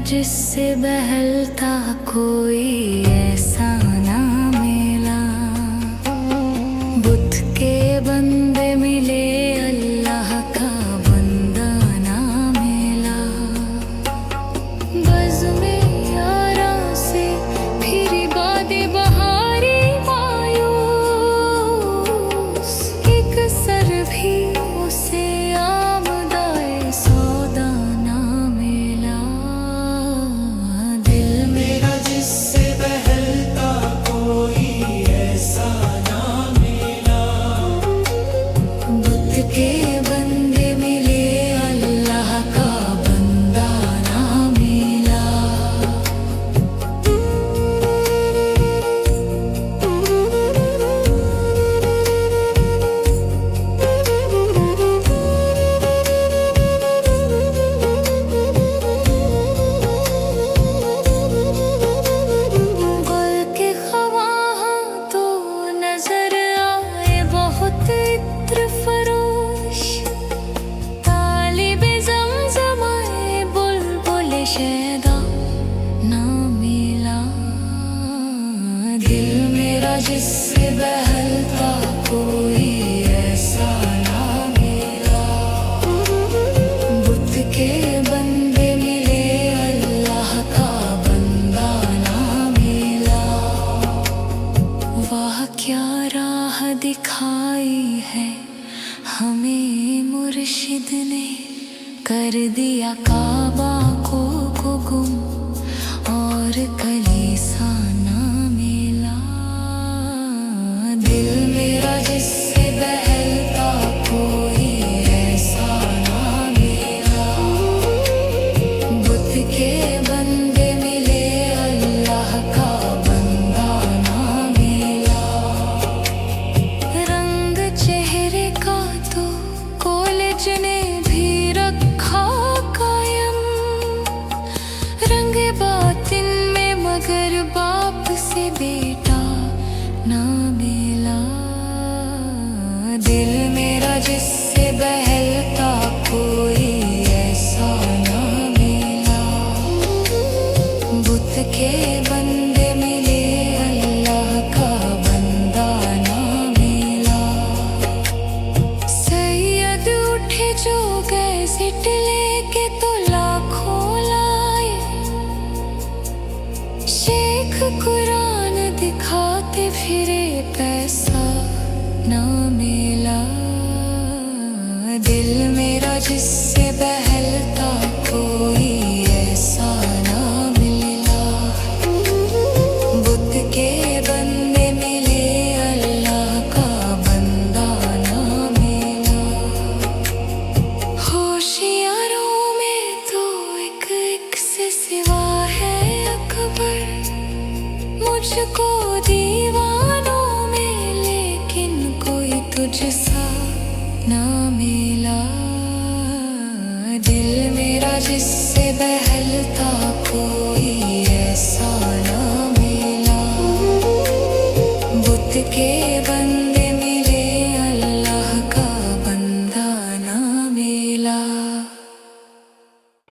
जिससे बहलता कोई ऐसा ना मिला। बुत के बंदे मिले, अल्लाह का बंदा ना मिला। बज़्म-ए यारा से फिरी बादे बहारी मायूस, एक सर भी उसे आमदाए सौदा ना मिला। दिल मेरा जिससे बहलता कोई ऐसा ना मिला। बुत के बंदे मिले, अल्लाह का बंदा ना मिला। गुल के ख्वाहां तो नजर आए बहुत इत्र फरोश, तालिबे ज़मज़म आए बुलबुल शैदा ना मिला। दिल मेरा जिससे बहलता कोई ऐसा ना मिला। बुत के बंदे मिले, अल्लाह का बंदा ना मिला। वाह क्या राह दिखाई है हमें मुर्शिद ने, कर दिया काबा को गुम और कलीसा ना मिला। दिल मेरा जिससे बहलता कोई ऐसा ना मिला। बुत के बंदे मिले, अल्लाह का बंदा ना मिला। रंग चेहरे का तो कॉलेज ने भी रखा कायम, रंग बातिन में मगर बाप से बेटा ना मिला। दिल मेरा जिससे बहलता कोई ऐसा ना मिला। बुत के बंदे मिले, अल्लाह का बंदा ना मिला। सैयद उठे जो गैज़ेट लेके तो लाखों लाए, शेख कुरान दिखाते फिरे पैसा ना मिला। दिल मेरा जिससे बहलता कोई ऐसा ना मिला। बुत के बंदे मिले, अल्लाह का बंदा ना मिला। होशियारों में तो एक से सिवा है अकबर, मुझको दीवानों में लेकिन कोई तुझसा ना मिला। दिल मेरा जिससे बहलता कोई ऐसा ना मिला। बुत के